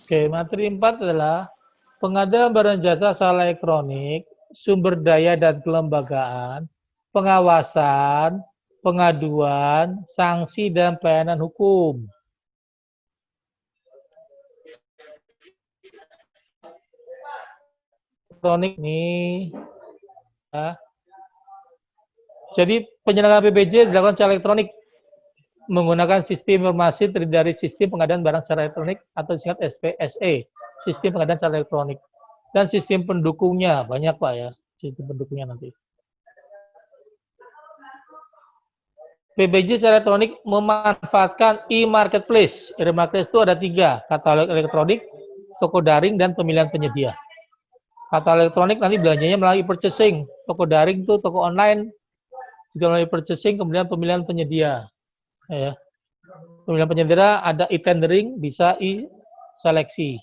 Oke, materi 4 adalah pengadaan barang jasa secara elektronik, sumber daya dan kelembagaan, pengawasan, pengaduan, sanksi, dan pelayanan hukum. Elektronik ini, ya. Jadi penyelenggaraan PBJ dilakukan secara elektronik menggunakan sistem informasi terdiri dari sistem pengadaan barang secara elektronik atau disingkat SPSE, sistem pengadaan secara elektronik. Dan sistem pendukungnya, banyak Pak ya, sistem pendukungnya nanti. PBJ secara elektronik memanfaatkan e-marketplace. E-marketplace itu ada 3, katalog elektronik, toko daring, dan pemilihan penyedia. Katalog elektronik nanti belanjanya melalui purchasing. Toko daring itu toko online, juga melalui purchasing, kemudian pemilihan penyedia. Ya. Pemilihan penyedia ada e-tendering, bisa e-seleksi.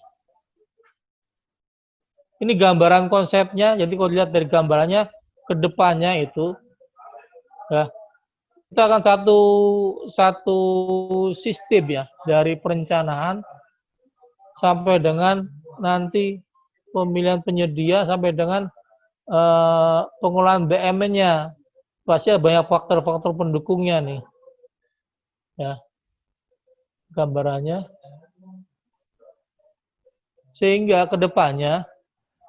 Ini gambaran konsepnya, jadi kalau dilihat dari gambarannya, ke depannya itu, ya, kita akan satu sistem ya, dari perencanaan sampai dengan nanti pemilihan penyedia sampai dengan pengolahan BM-nya. Pasti banyak faktor-faktor pendukungnya nih. Ya. Gambarannya. Sehingga ke depannya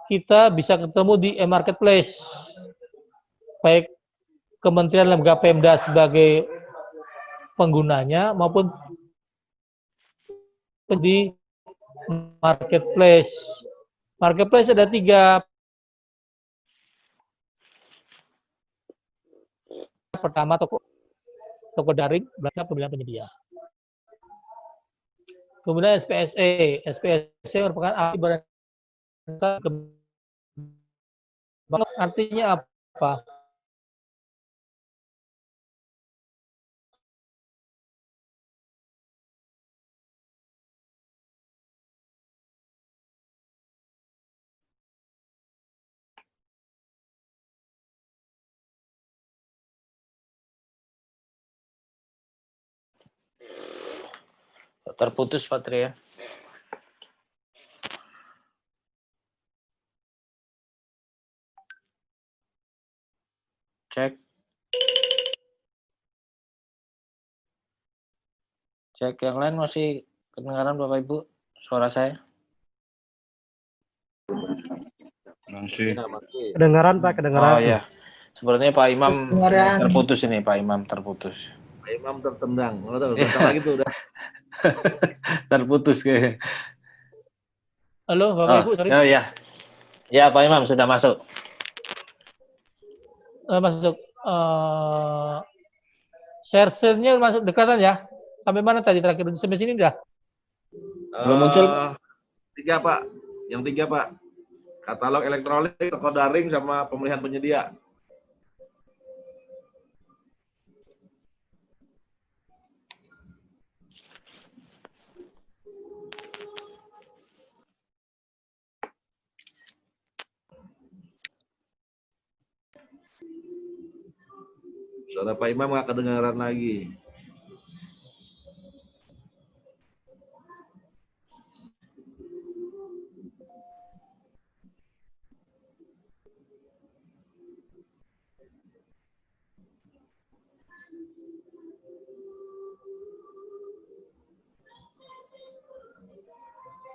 kita bisa ketemu di e-marketplace. Baik Kementerian Lembaga Pemda sebagai penggunanya maupun di marketplace. Marketplace ada 3. Pertama toko daring, belakang pemilihan penyedia. Kemudian SPSE. SPSE merupakan ahli barang artinya apa? Terputus Pak Tri ya. Cek. Cek yang lain masih kedengaran Bapak Ibu suara saya? Masih. Kedengaran Pak, kedengaran. Oh ya. Sepertinya Pak Imam terputus ini, Pak Imam terputus. Pak Imam tertendang. Datang lagi tuh udah. Terputus kayaknya. Halo, Bapak Ibu, sorry. Oh ya. Ya, Pak Imam sudah masuk. Masuk. Share-nya masuk dekatan ya. Sampai mana tadi terakhir? Sampai sini udah? Belum muncul? 3 Pak. Yang 3 Pak. Katalog elektronik, toko daring, sama pemilihan penyedia. Suara Pak Imam nggak kedengaran lagi.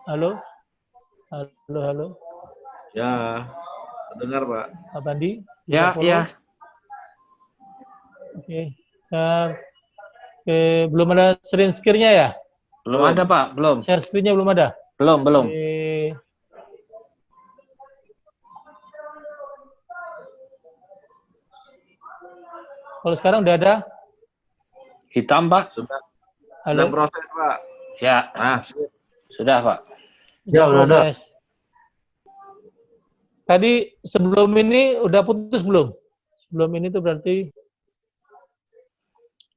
Halo? Halo, halo. Ya, terdengar Pak. Pak Bandi? Ya, ya. Oke. Belum ada screen-nya ya? Belum ada Pak, belum. Share screen-nya belum ada? Belum. Kalau sekarang udah ada? Hitam Pak. Sudah. Halo? Sedang proses Pak. Ya. Nah, sudah Pak. Ya, udah ada. Tadi sebelum ini udah putus belum? Sebelum ini tuh berarti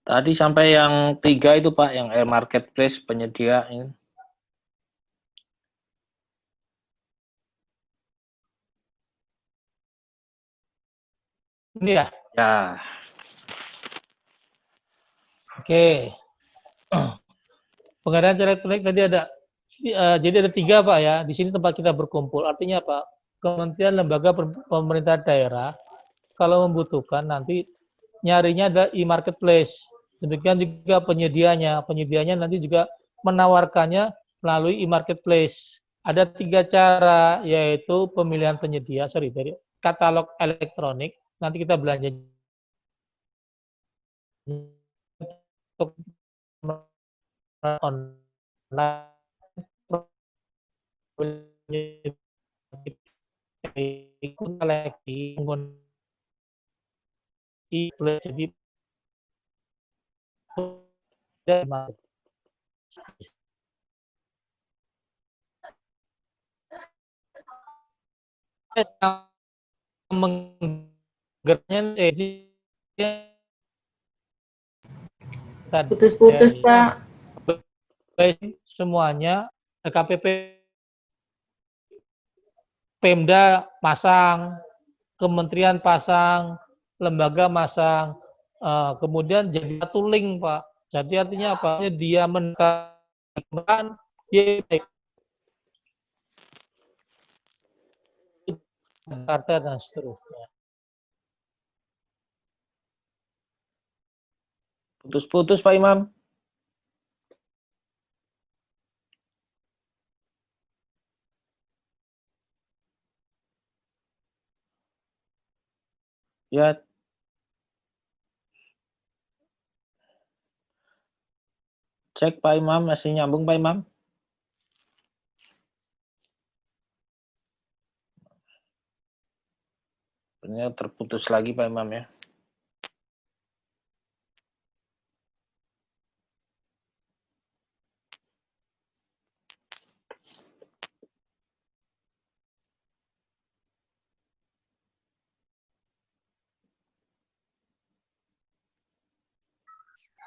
tadi sampai yang 3 itu Pak, yang marketplace penyedia ini. ini ya? Ya. Oke. Pengadaan secara elektronik tadi ada Jadi ada 3 Pak ya. Di sini tempat kita berkumpul. Artinya apa? Kementerian lembaga pemerintah daerah kalau membutuhkan nanti nyarinya ada e-marketplace. Demikian juga penyedianya. Penyedianya nanti juga menawarkannya melalui e-marketplace. Ada 3 cara, yaitu pemilihan penyedia, dari katalog elektronik. Nanti kita belanja untuk online, seleksi menggunakan jadi menggernya Putus-putus, Pak. semuanya LKPP Pemda masang, kementerian pasang, lembaga masang, kemudian jadi satu link Pak. Jadi artinya apa? Dia menekan Jakarta dan seterusnya. Putus-putus Pak Imam. Ya. Cek Pak Imam, masih nyambung Pak Imam? Sebenarnya terputus lagi Pak Imam ya.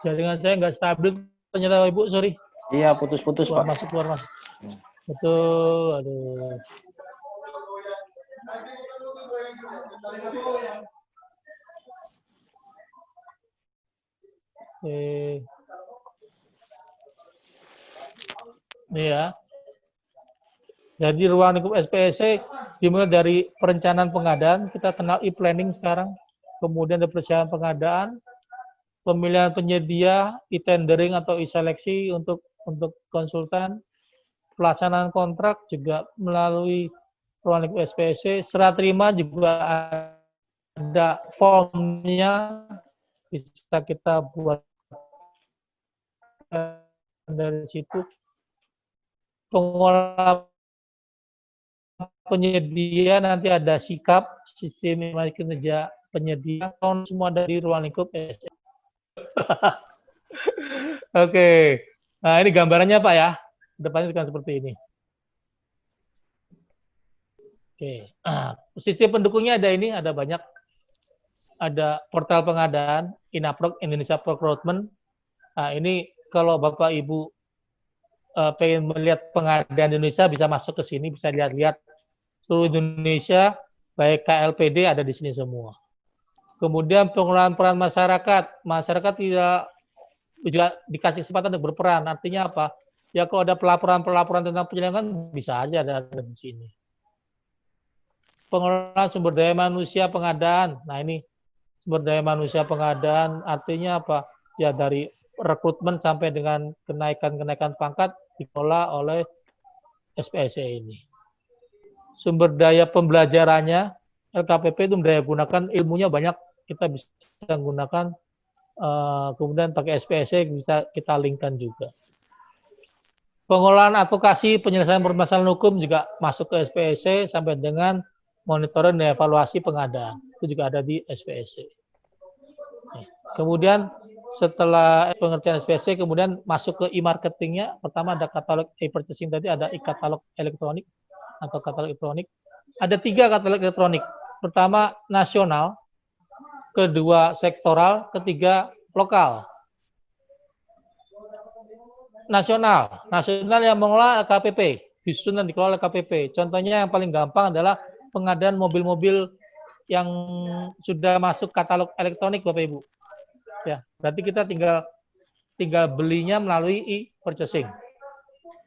Jaringan saya nggak stabil, ternyata Ibu, sorry. Iya, putus-putus Pak. Keluar masuk. Betul, aduh. Ini ya. Jadi ruang lingkup SPSC dimulai dari perencanaan pengadaan, kita kenal e-planning sekarang, kemudian ada persiapan pengadaan, pemilihan penyedia, e-tendering atau e-seleksi untuk konsultan, pelaksanaan kontrak juga melalui ruang lingkup SPSC, serah terima juga ada formnya, bisa kita buat dari situ. Pengelola penyedia nanti ada sikap, sistem kinerja penyedia, semua dari ruang lingkup SPSC. Oke, nah ini gambarannya Pak ya, depannya kan seperti ini. Oke, sistem pendukungnya ada ini, ada banyak, ada portal pengadaan, Inaprok, Indonesia Procurement. Nah ini kalau Bapak Ibu pengen melihat pengadaan Indonesia bisa masuk ke sini, bisa lihat-lihat seluruh Indonesia, baik KLPD ada di sini semua. Kemudian pengelolaan peran masyarakat tidak juga dikasih kesempatan untuk berperan. Artinya apa? Ya kalau ada pelaporan tentang penyelenggaraan bisa aja ada di sini. Pengelolaan sumber daya manusia pengadaan. Nah ini sumber daya manusia pengadaan artinya apa? Ya dari rekrutmen sampai dengan kenaikan pangkat dikelola oleh SPSC ini. Sumber daya pembelajarannya LKPP itu mendaya gunakan ilmunya banyak, kita bisa menggunakan kemudian pakai SPSC bisa kita linkkan juga. Pengolahan advokasi penyelesaian permasalahan hukum juga masuk ke SPSC sampai dengan monitoring dan evaluasi pengadaan. Itu juga ada di SPSC. Kemudian setelah pengertian SPSC kemudian masuk ke e-marketingnya. Pertama ada katalog e-purchasing tadi, ada e-katalog elektronik atau katalog elektronik. Ada 3 katalog elektronik. Pertama nasional, kedua sektoral, ketiga lokal. Nasional yang mengelola LKPP, disusun dan dikelola LKPP. Contohnya yang paling gampang adalah pengadaan mobil-mobil yang sudah masuk katalog elektronik Bapak Ibu. Ya, berarti kita tinggal belinya melalui e-purchasing.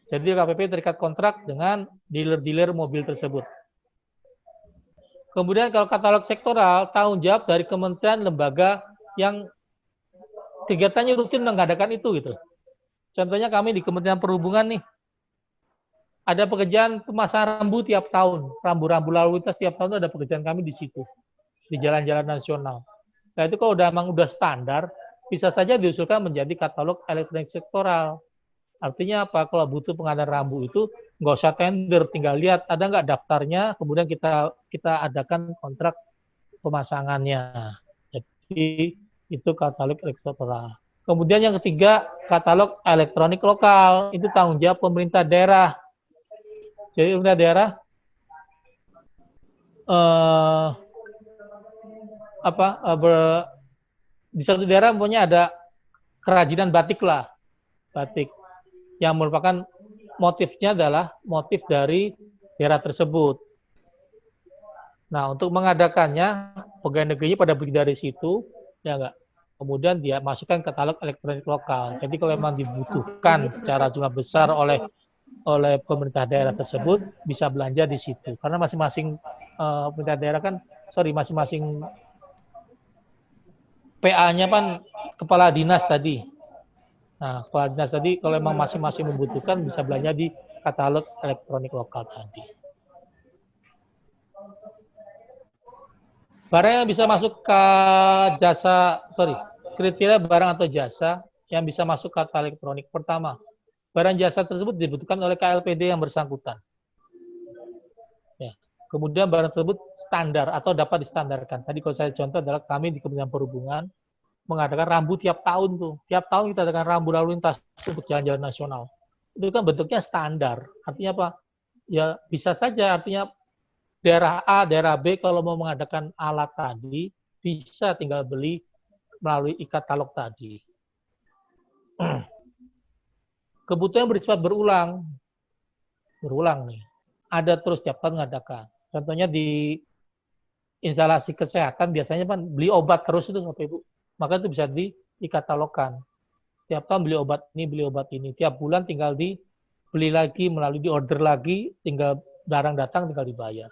Jadi LKPP terikat kontrak dengan dealer-dealer mobil tersebut. Kemudian kalau katalog sektoral, tanggung jawab dari kementerian lembaga yang kegiatannya rutin mengadakan itu gitu. Contohnya kami di Kementerian Perhubungan nih, ada pekerjaan pemasangan rambu tiap tahun, rambu-rambu lalu lintas tiap tahun ada pekerjaan kami di situ, di jalan-jalan nasional. Nah itu kalau memang udah standar, bisa saja diusulkan menjadi katalog elektronik sektoral. Artinya apa? Kalau butuh pengadaan rambu itu nggak usah tender, tinggal lihat ada nggak daftarnya, kemudian kita adakan kontrak pemasangannya. Jadi itu katalog sektoral. Kemudian yang ketiga, katalog elektronik lokal. Itu tanggung jawab pemerintah daerah. Jadi pemerintah daerah di satu daerah punya ada kerajinan batik lah, batik yang merupakan motifnya adalah motif dari daerah tersebut. Nah, untuk mengadakannya, pegawai negerinya pada beli dari situ, ya enggak. Kemudian dia masukkan katalog elektronik lokal. Jadi kalau memang dibutuhkan secara jumlah besar oleh pemerintah daerah tersebut, bisa belanja di situ. Karena masing-masing pemerintah daerah kan, masing-masing PA-nya kan kepala dinas tadi. Nah, kepala dinas tadi kalau memang masing-masing membutuhkan bisa belanja di katalog elektronik lokal tadi. Barang yang bisa masuk ke kriteria barang atau jasa yang bisa masuk ke katalog elektronik. Pertama, barang jasa tersebut dibutuhkan oleh KLPD yang bersangkutan. Ya. Kemudian barang tersebut standar atau dapat distandarkan. Tadi kalau saya contoh adalah kami di Kementerian Perhubungan mengadakan rambu tiap tahun tuh. Tiap tahun kita adakan rambu lalu lintas untuk jalan-jalan nasional. Itu kan bentuknya standar. Artinya apa? Ya bisa saja artinya daerah A, daerah B kalau mau mengadakan alat tadi bisa tinggal beli melalui e-katalog tadi. Kebutuhan bersifat berulang nih. Ada terus tiap tahun mengadakan. Contohnya di instalasi kesehatan biasanya kan beli obat terus itu Bapak Ibu. Maka itu bisa dikatalogkan. Tiap tahun beli obat ini. Tiap bulan tinggal dibeli lagi, melalui di order lagi, tinggal barang datang, tinggal dibayar.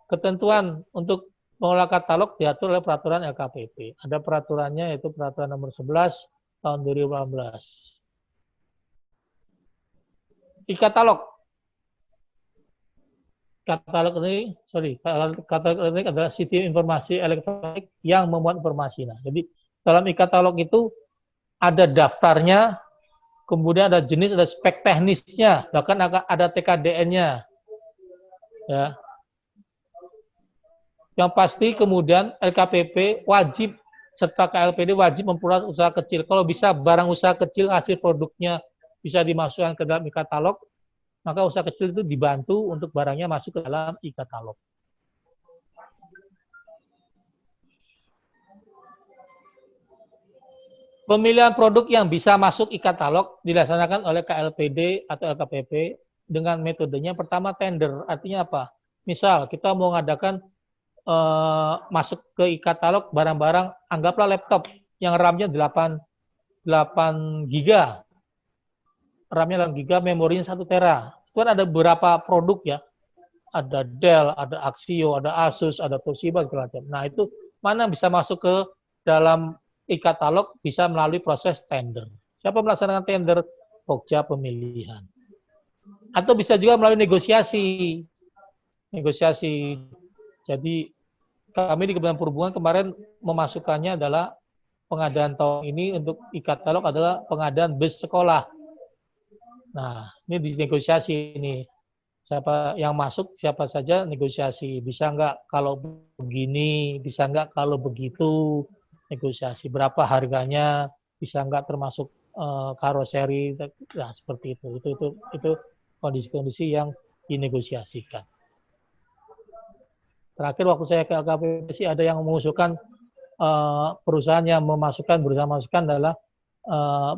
Ketentuan untuk mengelola katalog diatur oleh peraturan LKPP. Ada peraturannya yaitu peraturan nomor 11 tahun 2018. E-katalog. Katalog ini adalah sistem informasi elektronik yang memuat informasi. Nah, jadi dalam e-katalog itu ada daftarnya, kemudian ada jenis, ada spek teknisnya, bahkan ada TKDN-nya. Ya. Yang pasti kemudian LKPP wajib serta KLPD wajib memperluas usaha kecil. Kalau bisa barang usaha kecil hasil produknya bisa dimasukkan ke dalam e-katalog, maka usaha kecil itu dibantu untuk barangnya masuk ke dalam e-katalog. Pemilihan produk yang bisa masuk e-katalog dilaksanakan oleh KLPD atau LKPP dengan metodenya pertama tender. Artinya apa? Misal kita mau mengadakan masuk ke e-katalog barang-barang, anggaplah laptop yang RAM-nya 8 giga. RAM-nya 8 giga, memorinya 1 tera. Itu kan ada beberapa produk ya. Ada Dell, ada Axio, ada Asus, ada Toshiba segala macam. Nah, itu mana bisa masuk ke dalam e-katalog bisa melalui proses tender. Siapa melaksanakan tender? Pokja pemilihan. Atau bisa juga melalui negosiasi. Jadi kami di Kementerian Perhubungan kemarin memasukkannya adalah pengadaan tahun ini untuk e-katalog adalah pengadaan bus sekolah. Nah, ini dinegosiasi ini. Siapa yang masuk, siapa saja negosiasi. Bisa nggak kalau begini, bisa nggak kalau begitu, negosiasi. Berapa harganya, bisa nggak termasuk karoseri, nah, seperti itu. Itu kondisi-kondisi yang dinegosiasikan. Terakhir waktu saya ke LKPP sih ada yang mengusulkan perusahaan yang berusaha memasukkan adalah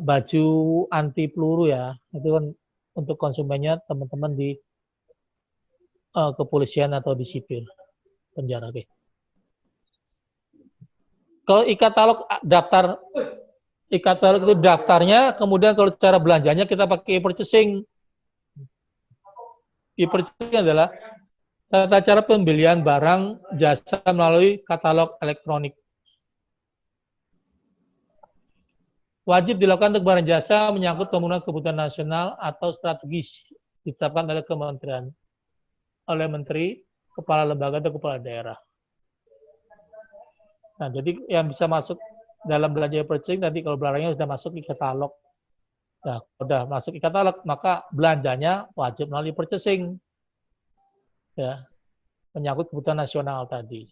baju anti peluru ya. Itu kan untuk konsumennya teman-teman di kepolisian atau di sipil penjara. Kalau e-katalog daftar e-katalog itu daftarnya, kemudian kalau cara belanjanya kita pakai e-purchasing. E-purchasing adalah tata cara pembelian barang jasa melalui katalog elektronik. Wajib dilakukan untuk barang jasa menyangkut pembangunan kebutuhan nasional atau strategis ditetapkan oleh kementerian, oleh menteri, kepala lembaga atau kepala daerah. Nah, jadi yang bisa masuk dalam belanja e-purchasing tadi kalau barangnya sudah masuk di katalog. Nah, sudah masuk di katalog, maka belanjanya wajib melalui purchasing. Ya, menyangkut kebutuhan nasional tadi.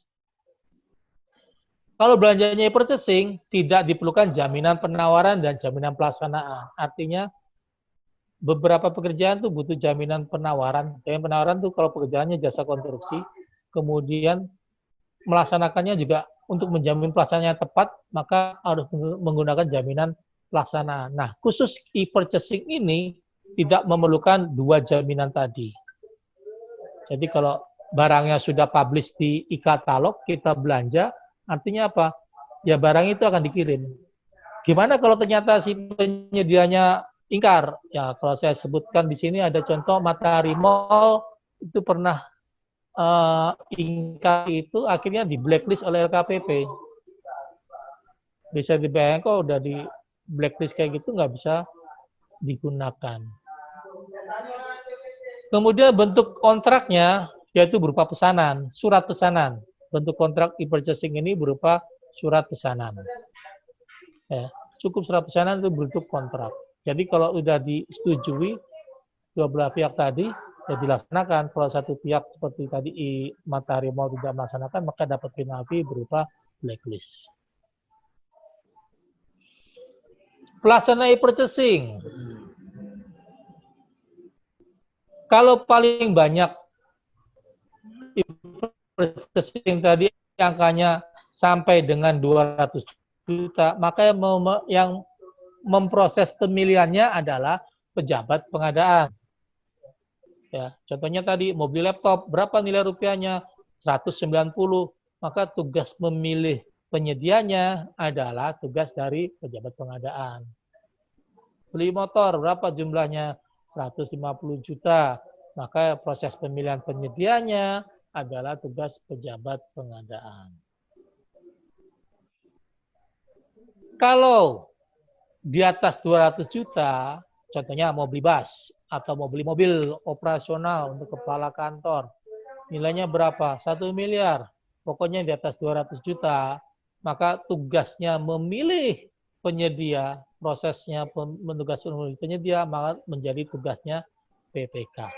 Kalau belanjanya e-purchasing, tidak diperlukan jaminan penawaran dan jaminan pelaksanaan. Artinya, beberapa pekerjaan tuh butuh jaminan penawaran. Jaminan penawaran tuh kalau pekerjaannya jasa konstruksi, kemudian melaksanakannya juga untuk menjamin pelaksanaannya tepat, maka harus menggunakan jaminan pelaksanaan. Nah, khusus e-purchasing ini tidak memerlukan dua jaminan tadi. Jadi kalau barangnya sudah publish di e-katalog, kita belanja, artinya apa? Ya barang itu akan dikirim. Gimana kalau ternyata si penyedianya ingkar? Ya kalau saya sebutkan di sini ada contoh Matahari Mall itu pernah ingkar itu akhirnya di blacklist oleh LKPP. Bisa dibayangkan kok udah di blacklist kayak gitu nggak bisa digunakan. Kemudian bentuk kontraknya yaitu berupa pesanan, surat pesanan. Bentuk kontrak e-purchasing ini berupa surat pesanan. Ya, cukup surat pesanan itu bentuk kontrak. Jadi kalau sudah disetujui dua belah pihak tadi, ya dilaksanakan. Kalau satu pihak seperti tadi Matahari Mall tidak melaksanakan, maka dapat penalti berupa blacklist. Pelaksana e-purchasing. Kalau paling banyak e-purchasing tadi angkanya sampai dengan 200 juta, maka yang memproses pemilihannya adalah pejabat pengadaan. Ya, contohnya tadi mau beli laptop, berapa nilai rupiahnya? 190. Maka tugas memilih penyedianya adalah tugas dari pejabat pengadaan. Beli motor, berapa jumlahnya? 150 juta. Maka proses pemilihan penyedianya adalah tugas pejabat pengadaan. Kalau di atas 200 juta, contohnya mau beli bus atau mau beli mobil operasional untuk kepala kantor, nilainya berapa? 1 miliar. Pokoknya di atas 200 juta, maka tugasnya memilih penyedia, prosesnya menugaskan penyedia, maka menjadi tugasnya PPK.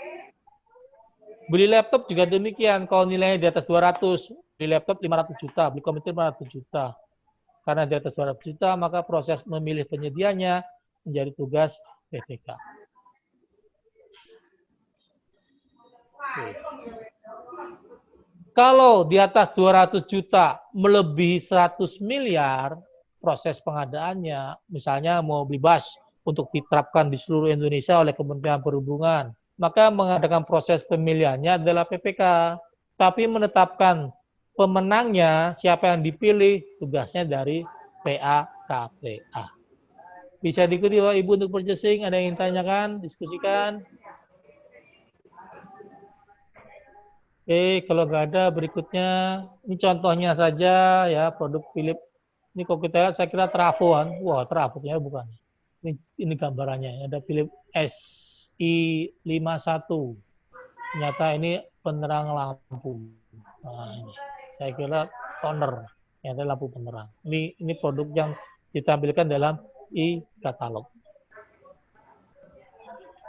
Beli laptop juga demikian, kalau nilainya di atas 200, beli laptop 500 juta, beli komputer 500 juta. Karena di atas 200 juta, maka proses memilih penyedianya menjadi tugas PPK. Oke. Kalau di atas 200 juta melebihi 100 miliar, proses pengadaannya, misalnya mau beli bus untuk diterapkan di seluruh Indonesia oleh Kementerian Perhubungan, maka mengadakan proses pemilihannya adalah PPK. Tapi menetapkan pemenangnya, siapa yang dipilih, tugasnya dari PAKPA. Bisa diikuti Bapak Ibu untuk purchasing, ada yang ingin tanyakan, diskusikan. Oke, kalau nggak ada berikutnya, ini contohnya saja ya, produk Philips. Ini kalau kita lihat saya kira trafoan, wah trafonya bukan. Ini gambarannya, ada Philips SI51. Ternyata ini penerang lampu. Nah, ini. Saya kira toner, ternyata lampu penerang. Ini produk yang ditampilkan dalam e-katalog.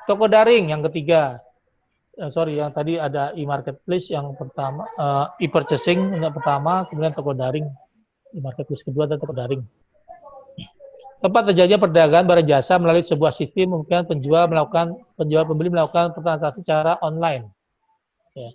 Toko daring yang ketiga. Yang tadi ada e-marketplace yang pertama, e-purchasing yang pertama, kemudian toko daring, e-marketplace kedua dan toko daring. Tempat terjadinya perdagangan barang jasa melalui sebuah sistem memungkinkan penjual pembeli melakukan transaksi secara online. Ya.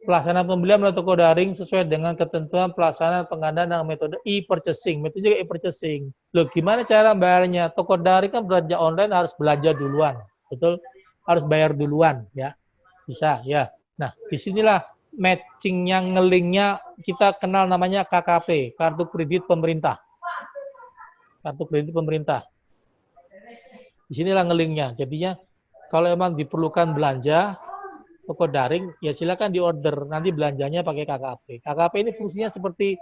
Pelaksanaan pembelian melalui toko daring sesuai dengan ketentuan pelaksanaan pengadaan dengan metode e-purchasing. Metode juga e-purchasing. Loh, gimana cara bayarnya? Toko daring kan belanja online harus belanja duluan, betul? Harus bayar duluan, ya. Bisa, ya. Nah, disinilah matchingnya, ngelingnya kita kenal namanya KKP, Kartu Kredit Pemerintah. kartu kredit pemerintah. Di sinilah ngelingnya. Jadinya kalau emang diperlukan belanja toko daring, ya silakan diorder. Nanti belanjanya pakai KKP. KKP ini fungsinya seperti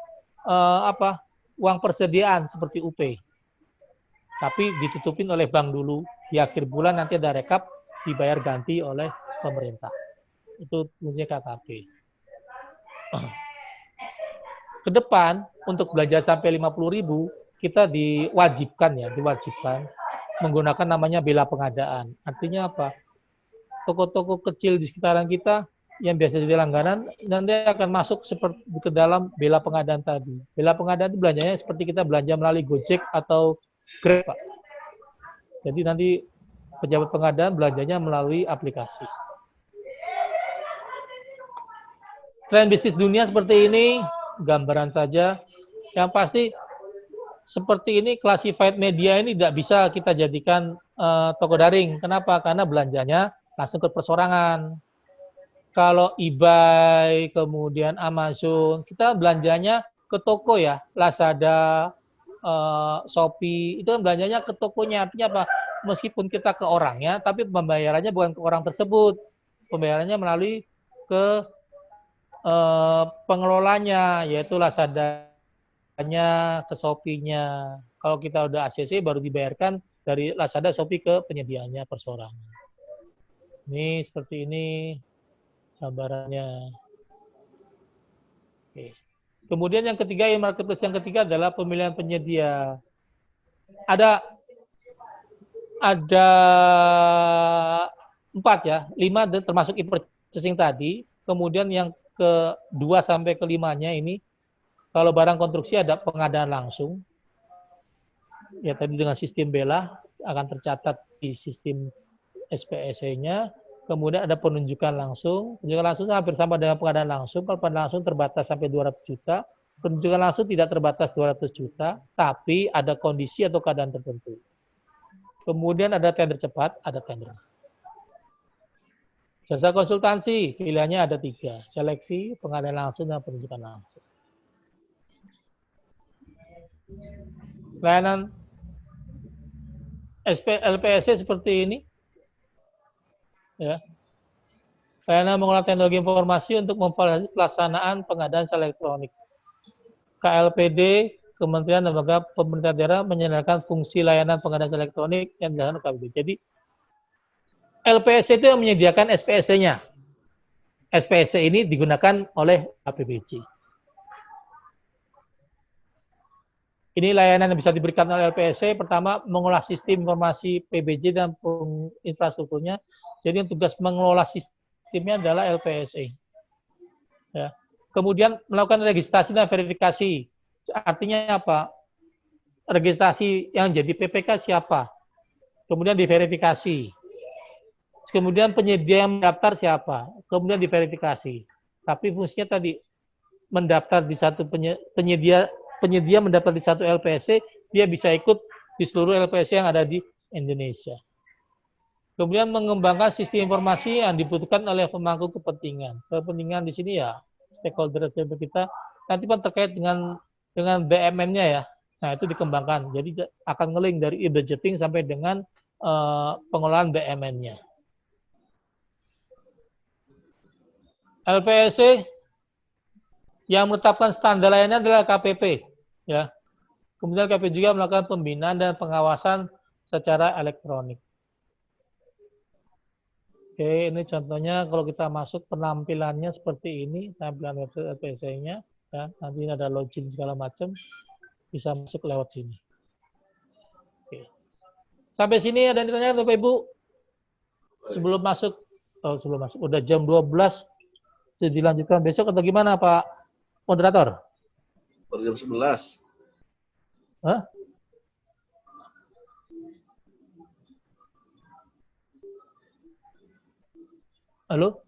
uang persediaan seperti UP. Tapi ditutupin oleh bank dulu. Di akhir bulan nanti ada rekap, dibayar ganti oleh pemerintah. Itu fungsinya KKP. Ke depan untuk belanja sampai 50.000 kita diwajibkan menggunakan namanya bela pengadaan. Artinya apa? Toko-toko kecil di sekitaran kita yang biasa jadi langganan nanti akan masuk seperti ke dalam bela pengadaan tadi. Bela pengadaan itu belanjanya seperti kita belanja melalui Gojek atau Grab, Pak. Jadi nanti pejabat pengadaan belanjanya melalui aplikasi. Tren bisnis dunia seperti ini, gambaran saja. Yang pasti seperti ini classified media ini tidak bisa kita jadikan toko daring. Kenapa? Karena belanjanya langsung ke persorangan. Kalau eBay, kemudian Amazon, kita belanjanya ke toko ya, Lazada, Shopee, itu kan belanjanya ke tokonya. Artinya apa? Meskipun kita ke orangnya, tapi pembayarannya bukan ke orang tersebut. Pembayarannya melalui ke pengelolanya, yaitu Lazada-nya, ke Shopee-nya. Kalau kita udah ACC baru dibayarkan dari Lazada, Shopee ke penyediaannya persorangan. Ini seperti ini gambarannya. Oke. Kemudian yang ketiga, marketplace yang ketiga adalah pemilihan penyedia. Ada 4 ya, 5 termasuk e-purchasing tadi. Kemudian yang ke-2 sampai ke-5-nya ini, kalau barang konstruksi ada pengadaan langsung. Ya tadi dengan sistem bela akan tercatat di sistem SPSE-nya. Kemudian ada penunjukan langsung. Penunjukan langsung hampir sama dengan pengadaan langsung. Kalau pengadaan langsung terbatas sampai 200 juta. Penunjukan langsung tidak terbatas 200 juta. Tapi ada kondisi atau keadaan tertentu. Kemudian ada tender cepat, ada tender. Jasa konsultansi, pilihannya ada 3. Seleksi, pengadaan langsung, dan penunjukan langsung. Layanan LPSC seperti ini. Ya. Layanan mengolah teknologi informasi untuk memfasilitasi pelaksanaan pengadaan secara elektronik. KLPD, Kementerian Lembaga Pemerintah Daerah menyediakan fungsi layanan pengadaan secara elektronik yang dilakukan KPD. Jadi LPSC itu yang menyediakan SPSC-nya. SPSC ini digunakan oleh APBD. Ini layanan yang bisa diberikan oleh LPSC. Pertama, mengolah sistem informasi PBJ dan infrastrukturnya. Jadi yang tugas mengelola sistemnya adalah LPSC. Ya. Kemudian melakukan registrasi dan verifikasi. Artinya apa? Registrasi yang jadi PPK siapa? Kemudian diverifikasi. Kemudian penyedia yang mendaftar siapa? Kemudian diverifikasi. Tapi fungsinya tadi mendaftar di satu penyedia mendaftar di satu LPSC, dia bisa ikut di seluruh LPSC yang ada di Indonesia. Kemudian mengembangkan sistem informasi yang dibutuhkan oleh pemangku kepentingan. Kepentingan di sini ya stakeholder kita nanti kan terkait dengan BMN-nya ya. Nah, itu dikembangkan. Jadi akan ngeling dari e-budgeting sampai dengan pengolahan BMN-nya. LPSC yang menetapkan standar layanan adalah KPP, ya. Kemudian KPP juga melakukan pembinaan dan pengawasan secara elektronik. Oke, ini contohnya kalau kita masuk penampilannya seperti ini, tampilan website LPSC-nya, ya. Nanti ini ada login segala macam, bisa masuk lewat sini. Oke. Sampai sini ada yang ditanya Bapak Ibu? Sebelum masuk, udah jam 12. Dilanjutkan besok atau gimana Pak Moderator? Jam 11. Hah? Halo?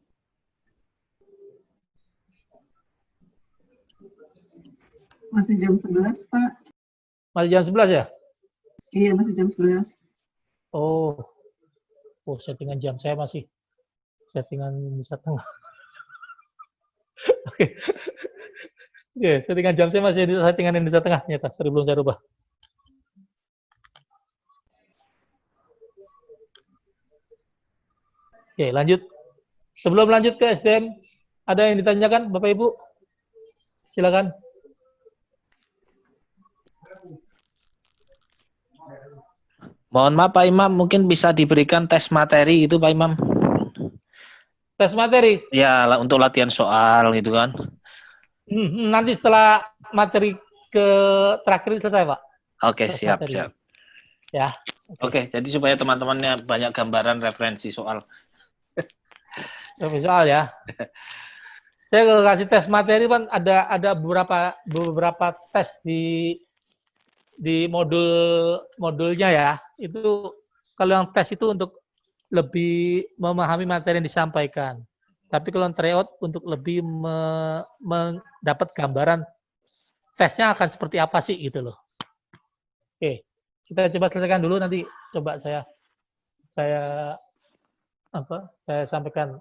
Masih jam 11, Pak. Masih jam 11 ya? Iya, masih jam 11. Oh, settingan jam saya masih settingan Indonesia Tengah. Oke. Settingan jam saya masih settingan Indonesia Tengah, ternyata belum saya rubah. Oke, lanjut. Sebelum lanjut ke SDM, ada yang ditanyakan Bapak Ibu? Silakan. Mohon maaf Pak Imam, mungkin bisa diberikan tes materi itu Pak Imam. Tes materi. Ya, untuk latihan soal gitu kan. Nanti setelah materi ke terakhir selesai, Pak. Oke, Tes siap, materi. siap. Ya. Oke, jadi supaya teman-temannya banyak gambaran referensi soal. Soal ya. Saya kalau kasih tes materi kan ada beberapa tes di modulnya ya. Itu kalau yang tes itu untuk lebih memahami materi yang disampaikan. Tapi kalau yang tryout untuk lebih mendapat gambaran tesnya akan seperti apa sih gitu loh. Oke, kita coba selesaikan dulu, nanti coba saya sampaikan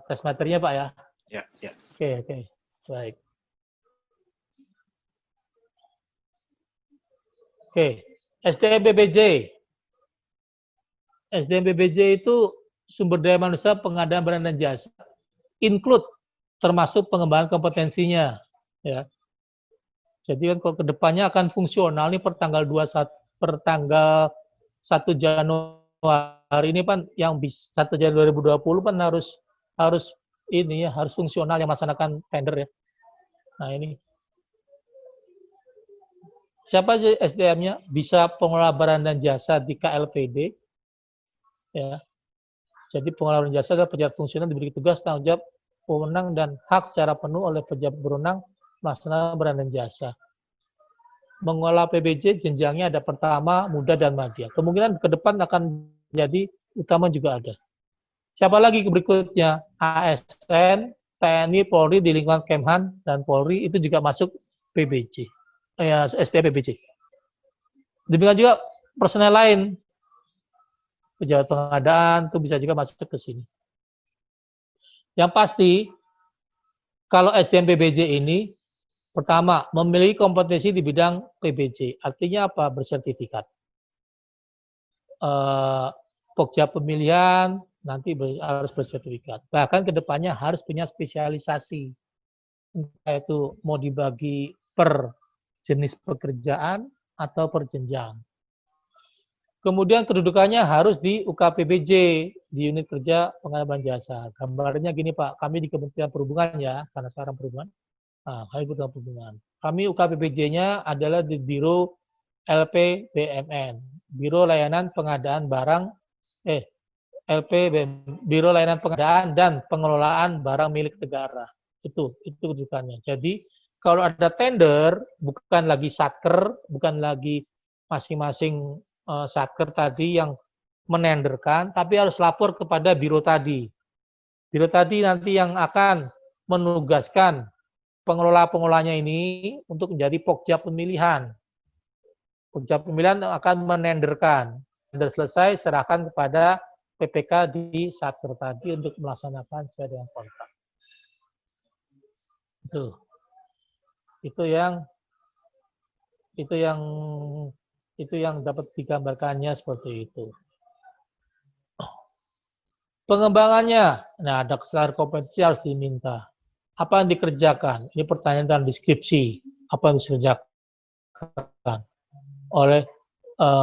tes materinya Pak ya. Ya, ya. Oke, baik. Oke, SDM BPJ. SDM BPJ itu sumber daya manusia pengadaan barang dan jasa, include termasuk pengembangan kompetensinya, ya. Jadi kan kalau kedepannya akan fungsional nih per tanggal 1 Januari ini kan yang 1 Januari 2020 kan harus ini ya, harus fungsional yang melaksanakan tender ya. Nah ini siapa aja SDM-nya? Bisa pengelola barang dan jasa di KLPD, ya. Jadi pengelola barang dan jasa adalah pejabat fungsional diberi tugas, tanggung jawab, wewenang dan hak secara penuh oleh pejabat berwenang melaksanakan barang dan jasa. Mengelola PBJ jenjangnya ada pertama, muda, dan madya. Kemungkinan ke depan akan jadi utama juga ada. Siapa lagi berikutnya? ASN, TNI, Polri di lingkungan Kemhan dan Polri itu juga masuk PBJ. SDM PBJ. Demikian juga personel lain, pejabat pengadaan itu bisa juga masuk ke sini. Yang pasti, kalau SDM PBJ ini, pertama, memiliki kompetensi di bidang PBJ. Artinya apa? Bersertifikat. Pokja pemilihan nanti harus bersertifikat. Bahkan kedepannya harus punya spesialisasi. Entah itu mau dibagi per jenis pekerjaan atau per jenjang. Kemudian kedudukannya harus di UKPBJ, di unit kerja pengadaan jasa. Gambarnya gini Pak, kami di Kementerian Perhubungan ya, karena sekarang perhubungan. Nah, kami Kementerian Perhubungan. Kami UKPBJ-nya adalah di Biro LPBMN, Biro Layanan Pengadaan Barang, Biro Layanan Pengadaan dan Pengelolaan Barang Milik Negara. Itu kedudukannya. Jadi kalau ada tender, bukan lagi satker, bukan lagi masing-masing satker tadi yang menenderkan, tapi harus lapor kepada biro tadi. Biro tadi nanti yang akan menugaskan pengelola-pengelolanya ini untuk menjadi pokja pemilihan. Pokja pemilihan akan menenderkan. Tender selesai, serahkan kepada PPK di satker tadi untuk melaksanakan sesuai dengan kontrak. Itu yang dapat digambarkannya seperti itu. Pengembangannya, nah ada kesalahan kompetensi harus diminta. Apa yang dikerjakan? Ini pertanyaan dalam deskripsi. Apa yang dikerjakan oleh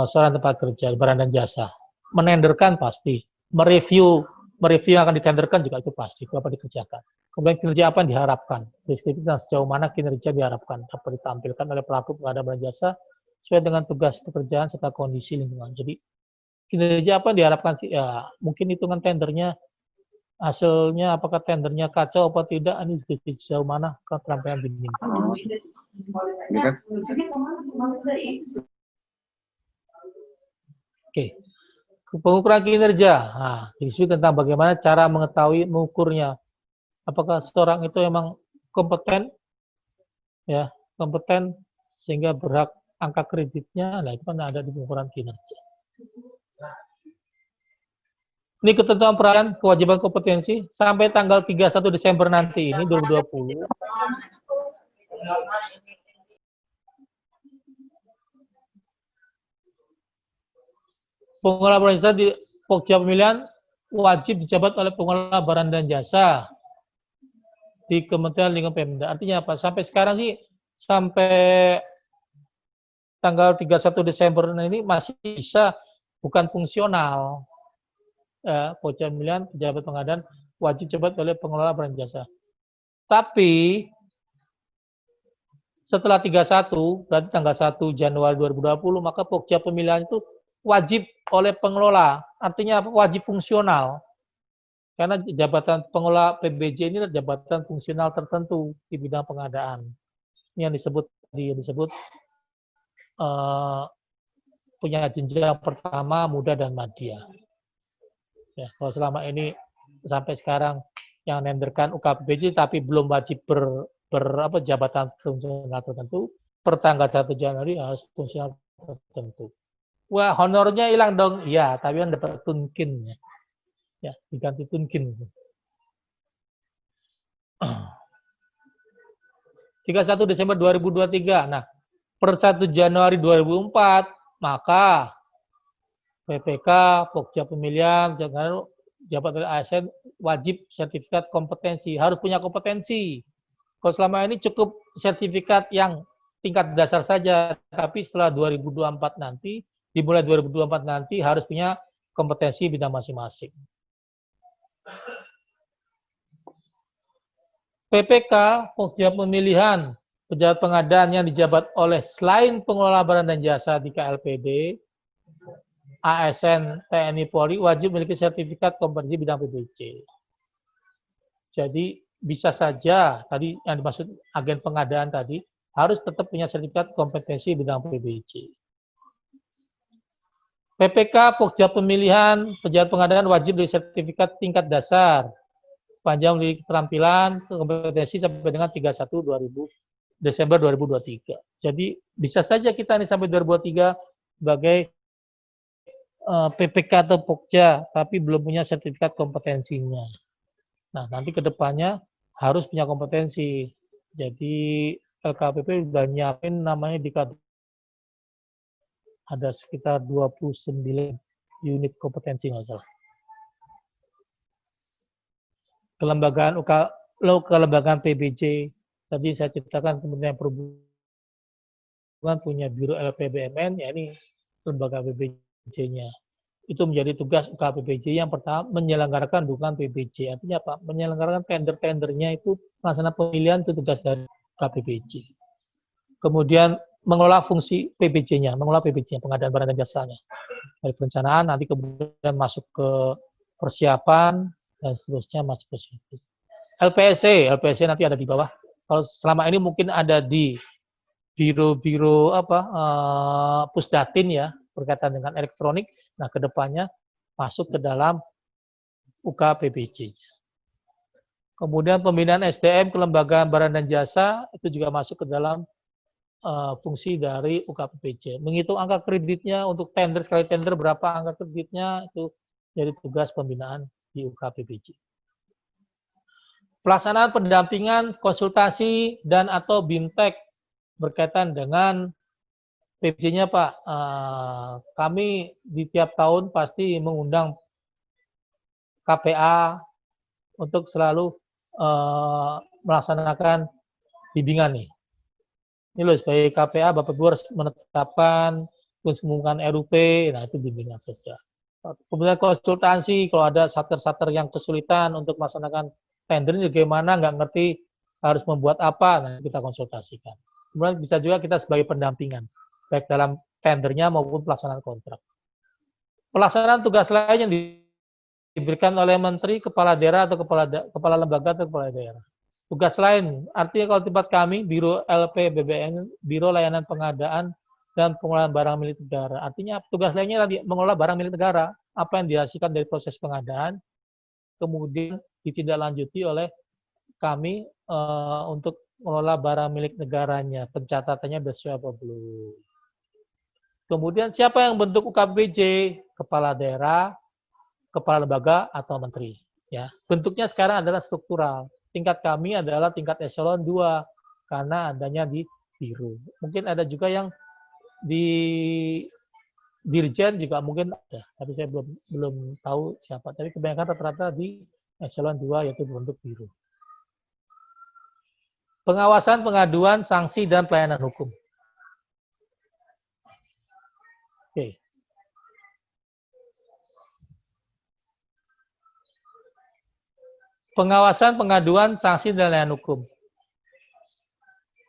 seorang tempat kerja, barang dan jasa? Menenderkan pasti. Mereview yang akan ditenderkan juga itu pasti. Itu apa dikerjakan. Kemudian kinerja apa yang diharapkan? Deskripsi dan sejauh mana kinerja diharapkan. Apa ditampilkan oleh pelaku pengadaan barang jasa sesuai dengan tugas pekerjaan serta kondisi lingkungan. Jadi kinerja apa yang diharapkan sih? Ya, mungkin hitungan tendernya, hasilnya apakah tendernya kacau apa tidak, ini sejauh mana keterampilan diminta. Oke. Pengukuran kinerja. Nah, disebut tentang bagaimana cara mengetahui mengukurnya. Apakah seorang itu memang kompeten, ya, kompeten sehingga berhak angka kreditnya, nah itu kan ada di pengukuran kinerja. Ini ketentuan perayaan kewajiban kompetensi sampai tanggal 31 Desember nanti ini 2020. Pengelola pemerintah di pokja pemilihan wajib dijabat oleh pengelola barang dan jasa di Kementerian Lingkungan Pemda. Artinya apa? Sampai sekarang sih, sampai tanggal 31 Desember ini masih bisa bukan fungsional. Pokja pemilihan pejabat pengadaan wajib dijabat oleh pengelola barang jasa. Tapi setelah 31, berarti tanggal 1 Januari 2020, maka pokja pemilihan itu wajib oleh pengelola. Artinya wajib fungsional. Karena jabatan pengelola PBJ ini adalah jabatan fungsional tertentu di bidang pengadaan. Ini yang disebut punya jenjang pertama, muda, dan madya. Ya, kalau selama ini sampai sekarang yang nenderkan UKPBJ tapi belum wajib jabatan fungsional tertentu, per tanggal 1 Januari harus fungsional tertentu. Wah, honornya hilang dong. Iya, tapi kan dapat tunkin. Ya, diganti tunkin. 31 Desember 2023. Nah, per 1 Januari 2004, maka PPK, Pokja Pemilihan, jabat oleh ASN wajib sertifikat kompetensi, harus punya kompetensi. Kalau selama ini cukup sertifikat yang tingkat dasar saja, tapi setelah 2024 nanti, dimulai 2024 nanti harus punya kompetensi bidang masing-masing. PPK, Pokja Pemilihan, pejabat pengadaan yang dijabat oleh selain pengelola barang dan jasa di KLPD, ASN, TNI, Polri wajib memiliki sertifikat kompetensi bidang PBJ. Jadi bisa saja tadi yang dimaksud agen pengadaan tadi harus tetap punya sertifikat kompetensi bidang PBJ. PPK, Pokja Pemilihan, pejabat pengadaan wajib memiliki sertifikat tingkat dasar sepanjang memiliki keterampilan, kompetensi sampai dengan 31 Desember 2023. Jadi bisa saja kita ini sampai 2023 sebagai PPK atau Pokja, tapi belum punya sertifikat kompetensinya. Nah, nanti ke depannya harus punya kompetensi. Jadi LKPP sudah nyiapin namanya ada sekitar 29 unit kompetensi nggak salah. Kelembagaan PBJ, tadi saya ceritakan Kementerian Perhubungan punya Biro LPBMN, ya ini lembaga PBJ-nya. Itu menjadi tugas UKPBJ yang pertama menyelenggarakan dukungan PBJ. Artinya apa? Menyelenggarakan tender-tendernya itu melaksanakan pemilihan itu tugas dari UKPBJ. Kemudian mengelola fungsi PBJ-nya, mengelola PBJ-nya, pengadaan barang dan jasanya. Dari perencanaan nanti kemudian masuk ke persiapan dan seterusnya masuk ke situ. LPSC nanti ada di bawah. Kalau selama ini mungkin ada di biro-biro Pusdatin ya, berkaitan dengan elektronik. Nah, kedepannya masuk ke dalam UKPBJ. Kemudian pembinaan SDM, kelembagaan barang dan jasa, itu juga masuk ke dalam fungsi dari UKPBJ. Menghitung angka kreditnya untuk tender, sekali tender berapa angka kreditnya, itu jadi tugas pembinaan di UKPBJ. Pelaksanaan pendampingan, konsultasi, dan atau BIMTEK berkaitan dengan PBJ-nya Pak, kami di tiap tahun pasti mengundang KPA untuk selalu melaksanakan bimbingan nih. Ini loh, sebagai KPA Bapak Ibu harus menetapkan, terus mengumumkan RUP, nah itu bimbingan saja. Kemudian konsultasi, kalau ada satker-satker yang kesulitan untuk melaksanakan tender ini bagaimana, nggak ngerti harus membuat apa, nah kita konsultasikan. Kemudian bisa juga kita sebagai pendampingan, baik dalam tendernya maupun pelaksanaan kontrak. Pelaksanaan tugas lain yang diberikan oleh menteri, kepala daerah atau kepala lembaga atau kepala daerah. Tugas lain, artinya kalau tempat kami, Biro LPBBN, Biro Layanan Pengadaan dan Pengelolaan Barang Milik Negara. Artinya tugas lainnya adalah mengelola barang milik negara, apa yang dihasilkan dari proses pengadaan, kemudian ditindaklanjuti oleh kami untuk mengelola barang milik negaranya, pencatatannya sudah siap apa belum. Kemudian siapa yang bentuk UKPBJ? Kepala daerah, kepala lembaga, atau menteri. Ya, bentuknya sekarang adalah struktural. Tingkat kami adalah tingkat eselon 2 karena adanya di biro. Mungkin ada juga yang di dirjen juga mungkin ada, tapi saya belum tahu siapa. Tapi kebanyakan rata-rata di eselon 2 yaitu berbentuk biru. Pengawasan, pengaduan, sanksi, dan pelayanan hukum. Oke. Pengawasan, pengaduan, sanksi, dan layanan hukum.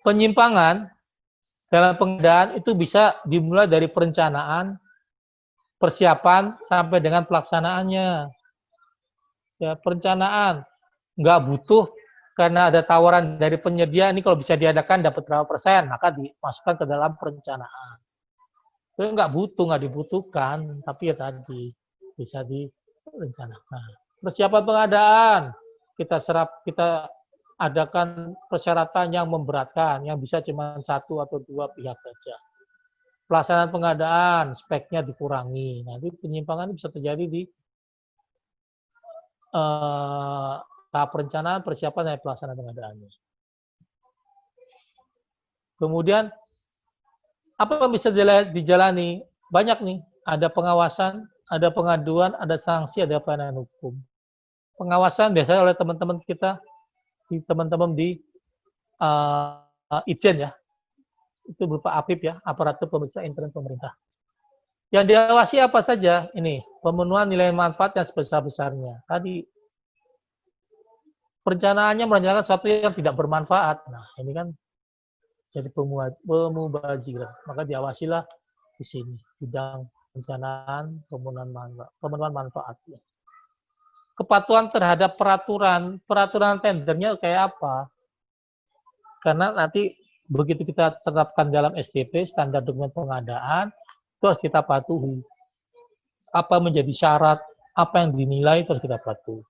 Penyimpangan dalam pengadaan itu bisa dimulai dari perencanaan, persiapan, sampai dengan pelaksanaannya. Ya, perencanaan. Nggak butuh karena ada tawaran dari penyedia, ini kalau bisa diadakan dapat berapa persen, maka dimasukkan ke dalam perencanaan. Itu nggak butuh, nggak dibutuhkan, tapi ya tadi bisa direncanakan. Persiapan pengadaan, kita adakan persyaratan yang memberatkan, yang bisa cuma 1 atau 2 pihak saja. Pelaksanaan pengadaan, speknya dikurangi. Nanti penyimpangan bisa terjadi di tahap perencanaan, persiapan, dan pelaksanaan pengadaannya. Kemudian, apa yang bisa dijalani? Banyak nih, ada pengawasan, ada pengaduan, ada sanksi, ada pelayanan hukum. Pengawasan biasanya oleh teman-teman kita, teman-teman di Ijen ya, itu berupa APIP ya, aparatur pemeriksa intern pemerintah. Yang diawasi apa saja? Ini, pemenuhan nilai manfaat yang sebesar-besarnya. Tadi, perencanaannya merencanakan sesuatu yang tidak bermanfaat. Nah, ini kan jadi pemubaziran. Maka diawasilah di sini, bidang perencanaan, pemenuhan manfaat. Ya. Kepatuhan terhadap peraturan tendernya kayak apa? Karena nanti begitu kita terapkan dalam STP, standar dokumen pengadaan, itu harus kita patuhi. Apa menjadi syarat, apa yang dinilai, itu harus kita patuhi.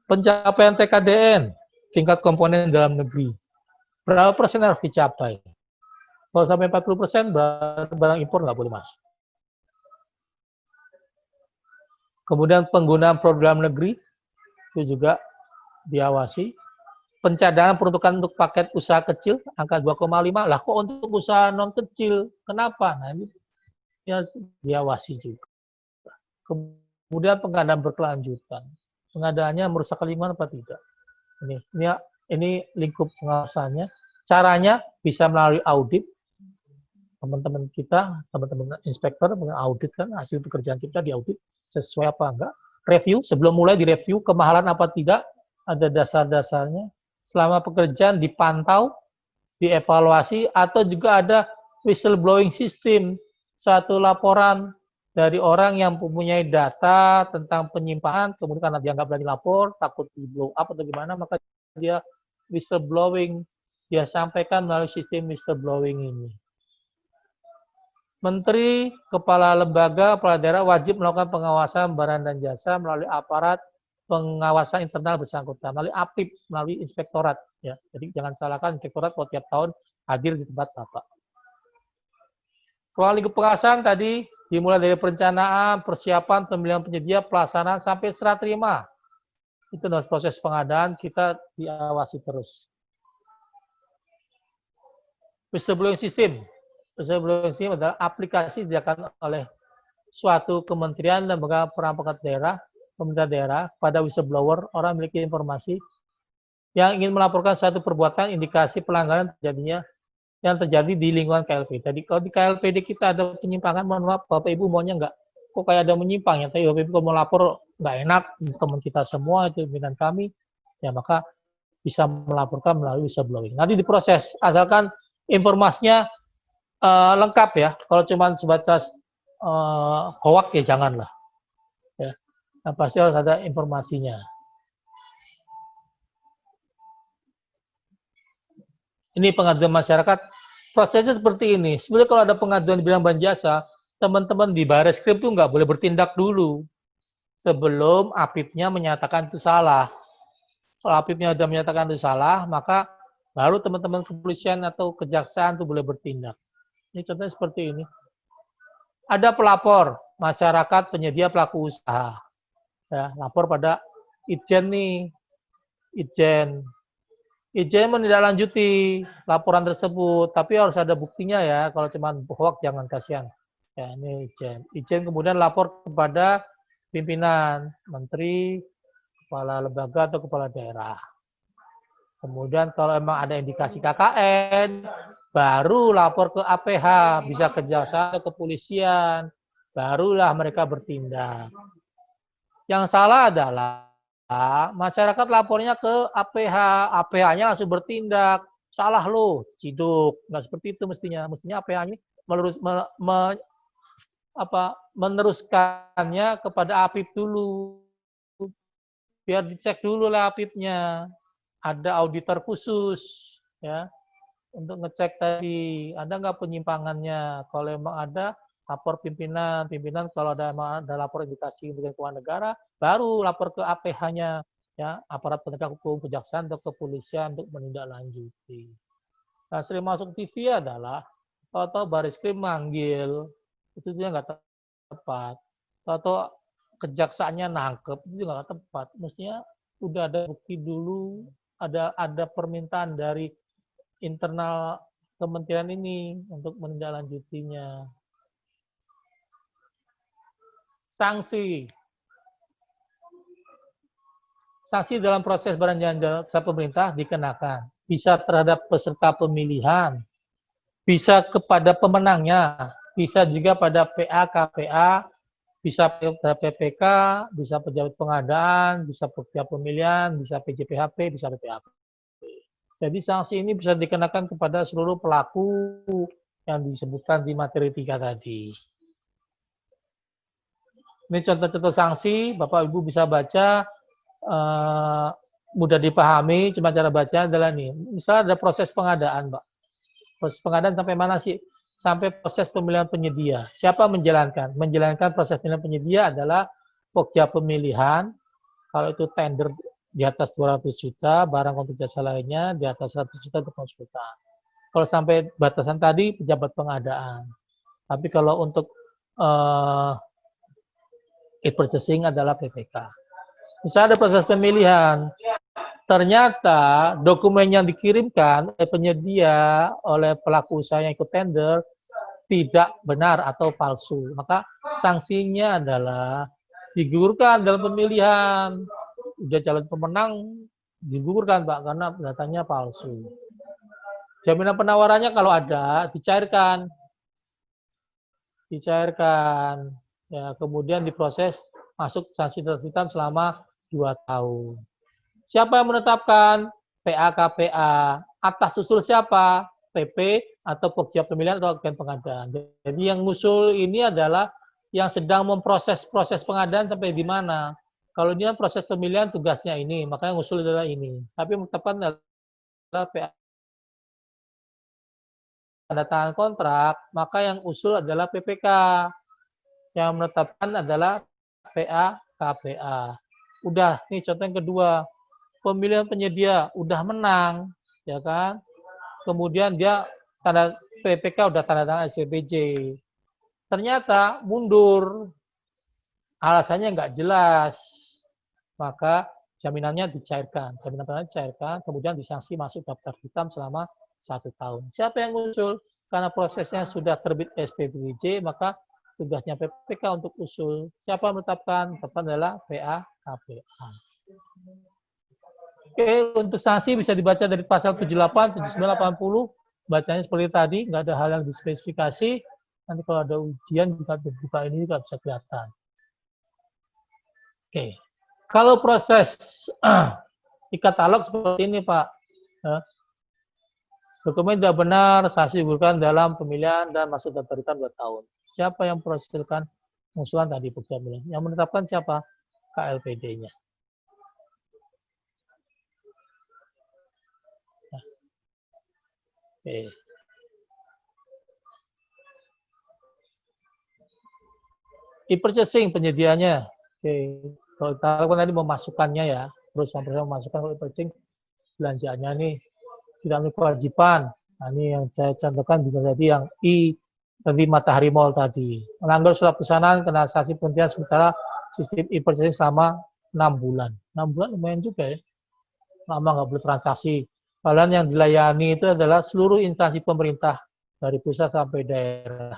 Pencapaian TKDN, tingkat komponen dalam negeri. Berapa persen harus dicapai? Kalau sampai 40%, barang impor nggak boleh masuk. Kemudian penggunaan program negeri, itu juga diawasi. Pencadangan peruntukan untuk paket usaha kecil, angka 2,5. Lah kok untuk usaha non kecil? Kenapa? Nah ini ya diawasi juga. Kemudian pengadaan berkelanjutan. Pengadaannya merusak lingkungan apa tidak? Ini lingkup pengawasannya. Caranya bisa melalui audit. Teman-teman kita, teman-teman inspektor mengaudit kan hasil pekerjaan kita diaudit sesuai apa enggak. Review, sebelum mulai direview kemahalan apa tidak, ada dasar-dasarnya. Selama pekerjaan dipantau, dievaluasi, atau juga ada whistleblowing system, satu laporan dari orang yang mempunyai data tentang penyimpangan, kemudian karena dia nggak berani lapor, takut di blow up atau gimana, maka dia whistleblowing, dia sampaikan melalui sistem whistleblowing ini. Menteri, kepala lembaga, kepala daerah wajib melakukan pengawasan barang dan jasa melalui aparat pengawasan internal bersangkutan, melalui APIP, melalui inspektorat. Ya. Jadi jangan salahkan inspektorat kalau tiap tahun hadir di tempat Bapak. Ruang lingkup pengawasan tadi dimulai dari perencanaan, persiapan, pemilihan penyedia, pelaksanaan, sampai serah terima. Itu dalam proses pengadaan kita diawasi terus. Whistleblowing system. Whistleblowing system adalah aplikasi disediakan oleh suatu kementerian dan perangkat daerah, pemerintah daerah, pada whistleblower, orang memiliki informasi yang ingin melaporkan suatu perbuatan, indikasi pelanggaran terjadinya yang terjadi di lingkungan KLP. Tadi kalau di KLPD kita ada penyimpangan, mohon maaf, Bapak Ibu maunya enggak, kok kayak ada menyimpang ya, tapi Bapak Ibu kalau mau lapor enggak enak, teman kita semua, itu pimpinan kami, ya maka bisa melaporkan melalui whistleblowing. Nanti diproses, asalkan informasinya lengkap ya. Kalau cuma sebatas hoak ya janganlah. Ya. Nah, pasti harus ada informasinya. Ini pengaduan masyarakat. Prosesnya seperti ini. Sebenarnya kalau ada pengaduan di bidang bank jasa, teman-teman di Bareskrim itu nggak boleh bertindak dulu sebelum APIP-nya menyatakan itu salah. Kalau APIP-nya sudah menyatakan itu salah, maka baru teman-teman kepolisian atau kejaksaan itu boleh bertindak. Ini contohnya seperti ini. Ada pelapor, masyarakat, penyedia, pelaku usaha. Ya, lapor pada Itjen nih. Itjen menindaklanjuti laporan tersebut, tapi harus ada buktinya ya. Kalau cuma hoax jangan, kasihan. Ya, ini Ijen. Ijen kemudian lapor kepada pimpinan, menteri, kepala lembaga atau kepala daerah. Kemudian kalau emang ada indikasi KKN, baru lapor ke APH, bisa kejaksaan atau kepolisian, barulah mereka bertindak. Yang salah adalah masyarakat lapornya ke APH, APH-nya langsung bertindak. Salah lo, ciduk. Nggak seperti itu mestinya. Mestinya APH-nya meneruskannya kepada APIP dulu. Biar dicek dulu lah APIP-nya. Ada auditor khusus ya untuk ngecek tadi ada nggak penyimpangannya. Kalau emang ada, lapor pimpinan kalau ada lapor indikasi kerugian keuangan negara, baru lapor ke APH-nya ya, aparat penegak hukum, kejaksaan atau kepolisian untuk menindaklanjuti. Nah, sering masuk TV adalah atau Bariskrim manggil, itu juga nggak tepat. Atau kejaksaannya nangkep, itu juga nggak tepat. Mestinya udah ada bukti dulu, ada permintaan dari internal kementerian ini untuk menindaklanjutinya. Sanksi dalam proses barang jasa pemerintah dikenakan. Bisa terhadap peserta pemilihan, bisa kepada pemenangnya, bisa juga pada PA, KPA, bisa pada PPK, bisa pejabat pengadaan, bisa pekerja pemilihan, bisa PJPHP, bisa PPAP. Jadi sanksi ini bisa dikenakan kepada seluruh pelaku yang disebutkan di materi 3 tadi. Ini contoh-contoh sanksi, Bapak Ibu bisa baca, mudah dipahami, cuma cara baca adalah nih. Misalnya ada proses pengadaan, Pak. Proses pengadaan sampai mana sih? Sampai proses pemilihan penyedia. Siapa menjalankan? Menjalankan proses pemilihan penyedia adalah pokja pemilihan. Kalau itu tender di atas 200 juta, barang untuk jasa lainnya di atas 100 juta untuk konsultan. Kalau sampai batasan tadi, pejabat pengadaan. Tapi kalau untuk e-purchasing adalah PPK. Misalnya ada proses pemilihan, ternyata dokumen yang dikirimkan oleh penyedia, oleh pelaku usaha yang ikut tender, tidak benar atau palsu. Maka sanksinya adalah digugurkan dalam pemilihan. Udah calon pemenang, digugurkan Pak, karena datanya palsu. Jaminan penawarannya kalau ada, dicairkan. Ya, kemudian diproses, masuk sanksi terhitam selama 2 tahun. Siapa yang menetapkan? PA, KPA. Atas usul siapa? PP atau pokja pemilihan atau agen pengadaan. Jadi yang ngusul ini adalah yang sedang memproses proses pengadaan sampai di mana. Kalau dia proses pemilihan tugasnya ini, makanya ngusul adalah ini. Tapi menetapkan adalah PA tanda tangan kontrak, maka yang usul adalah PPK. Yang menetapkan adalah PA, KPA. Udah, nih contoh yang kedua. Pemilihan penyedia udah menang, ya kan? Kemudian dia tanda PPK udah tanda tangan SPPJ. Ternyata mundur. Alasannya nggak jelas. Maka jaminannya dicairkan. Jaminan pengadaan dicairkan, kemudian disanksi masuk daftar hitam selama 1 tahun. Siapa yang usul? Karena prosesnya sudah terbit SPPJ, maka tugasnya PPK untuk usul. Siapa menetapkan? Menetapkan adalah PA, KPA. Oke, untuk sanksi bisa dibaca dari pasal 78, 79, 80. Bacanya seperti tadi, nggak ada hal yang dispesifikasi. Nanti kalau ada ujian, buka ini juga bisa kelihatan. Oke. Kalau proses di katalog seperti ini, Pak. Dokumen tidak benar, sanksi digugurkan dalam pemilihan dan masuk daftar hitam 2 tahun. Siapa yang memproseskan pengusulan tadi pokja pemilihan? Yang menetapkan siapa? KLPD-nya. Oke. E-purchasing penyediaannya. Oke. Kalau kita lakukan tadi memasukkannya ya, terus sampai memasukkan kalau e-purchasing belanjaannya nih tidak memiliki kewajiban. Nah, ini yang saya contohkan bisa jadi yang tadi Matahari Mall tadi. Melanggar surat pesanan kena sanksi penghentian sementara sistem e-purchasing selama 6 bulan. 6 bulan lumayan juga ya. Lama nggak boleh transaksi. Padahal yang dilayani itu adalah seluruh instansi pemerintah dari pusat sampai daerah.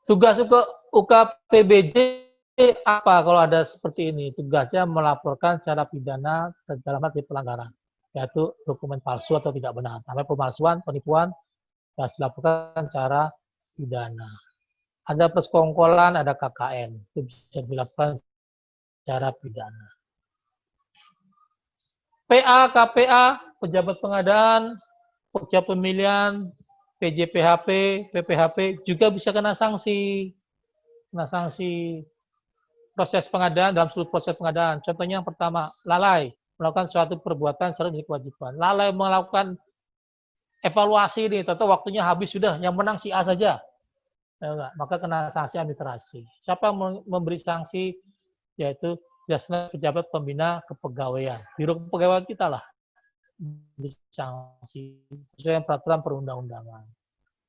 Tugas UKPBJ apa kalau ada seperti ini? Tugasnya melaporkan secara pidana dalam hal pelanggaran, yaitu dokumen palsu atau tidak benar. Namanya pemalsuan, penipuan, harus dilaporkan secara pidana. Ada persekongkolan, ada KKN, itu bisa dilakukan secara pidana. PA, KPA, pejabat pengadaan, pejabat pemilihan, PJPHP, PPHP juga bisa kena sanksi. Kena sanksi proses pengadaan dalam seluruh proses pengadaan. Contohnya yang pertama, lalai melakukan suatu perbuatan secara menjadi kewajiban. Lalai melakukan evaluasi ini, tentu waktunya habis sudah, yang menang si A saja. Ya, maka kena sanksi administrasi. Siapa yang memberi sanksi? Yaitu jasnya pejabat pembina kepegawaian. Biro kepegawaian kita lah sanksi sesuai dengan peraturan perundang-undangan.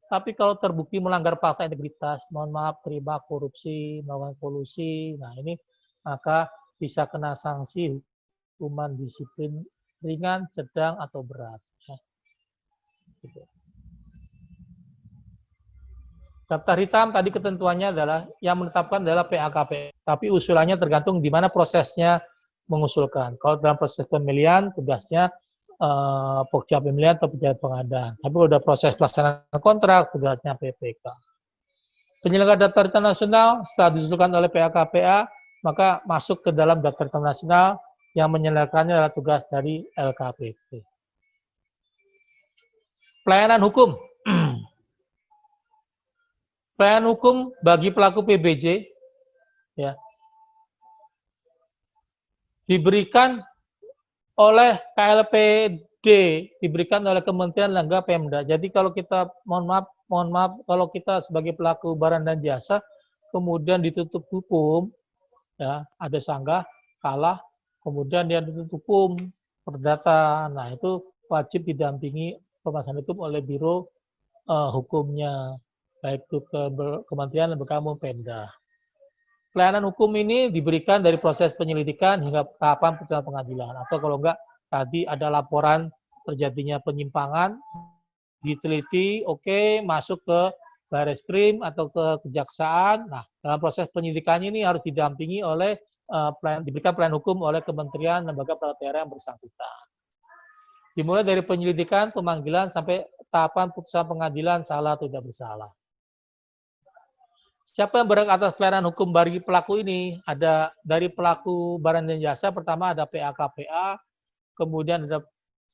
Tapi kalau terbukti melanggar fakta integritas, mohon maaf, terlibat korupsi, melakukan kolusi, nah ini maka bisa kena sanksi hukuman disiplin ringan, sedang, atau berat. Daftar hitam tadi ketentuannya adalah yang menetapkan adalah PAKP, tapi usulannya tergantung di mana prosesnya mengusulkan. Kalau dalam proses pemilihan, tugasnya pokja pemilihan atau pejabat pengadaan. Tapi kalau sudah proses pelaksanaan kontrak, tugasnya PPK. Penyelenggara daftar hitam nasional setelah diusulkan oleh PAKPA, maka masuk ke dalam daftar hitam nasional yang menyelenggarakannya adalah tugas dari LKPP. Pelayanan hukum. Pelayanan hukum bagi pelaku PBJ ya, diberikan oleh KLPD, diberikan oleh Kementerian Lembaga Pemda. Jadi kalau kita, mohon maaf, kalau kita sebagai pelaku barang dan jasa, kemudian ditutup hukum, ya, ada sanggah, kalah, kemudian dia ditutup hukum, perdata, nah itu wajib didampingi pembahasan hukum oleh Biro Hukumnya, baik itu Kementerian Lembaga Pemda. Pelayanan hukum ini diberikan dari proses penyelidikan hingga tahapan putusan pengadilan. Atau kalau enggak, tadi ada laporan terjadinya penyimpangan, diteliti, oke, masuk ke Bareskrim atau ke Kejaksaan. Nah, dalam proses penyelidikan ini harus didampingi oleh, diberikan pelayanan hukum oleh Kementerian Lembaga Peraturan Daerah yang bersangkutan. Dimulai dari penyelidikan, pemanggilan, sampai tahapan putusan pengadilan salah atau tidak bersalah. Siapa yang berhak atas pelayanan hukum bagi pelaku ini? Ada dari pelaku barang dan jasa, pertama ada PAKPA, kemudian ada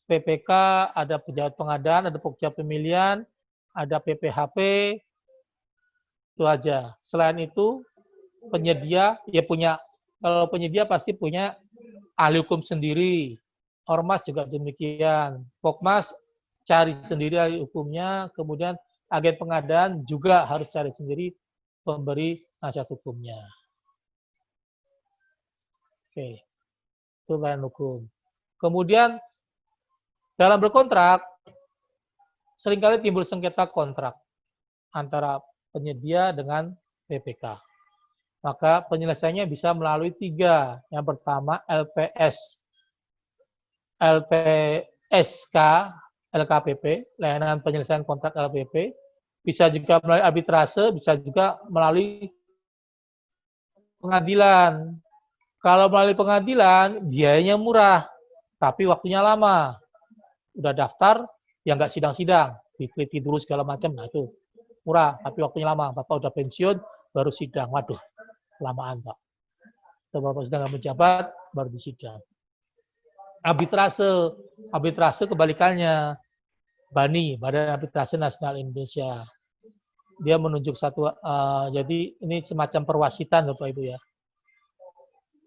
PPK, ada pejabat pengadaan, ada pokja pemilihan, ada PPHP, itu aja. Selain itu, penyedia, ya punya, kalau penyedia pasti punya ahli hukum sendiri. Ormas juga demikian. Pokmas cari sendiri ahli hukumnya, kemudian agen pengadaan juga harus cari sendiri pemberi nasihat hukumnya. Oke, itu pelayanan hukum. Kemudian dalam berkontrak seringkali timbul sengketa kontrak antara penyedia dengan PPK. Maka penyelesaiannya bisa melalui 3. Yang pertama LPSK, LKPP, layanan penyelesaian kontrak LPP. Bisa juga melalui arbitrase, bisa juga melalui pengadilan. Kalau melalui pengadilan, biayanya murah, tapi waktunya lama. Udah daftar, ya nggak sidang-sidang, diteliti dulu segala macam, nah itu murah, tapi waktunya lama. Bapak udah pensiun, baru sidang, waduh, lamaan Pak. Atau Bapak sedang nggak menjabat, baru disidang. Arbitrase kebalikannya. BANI, Badan Arbitrase Nasional Indonesia. Dia menunjuk satu, jadi ini semacam perwasitan Bapak Ibu ya.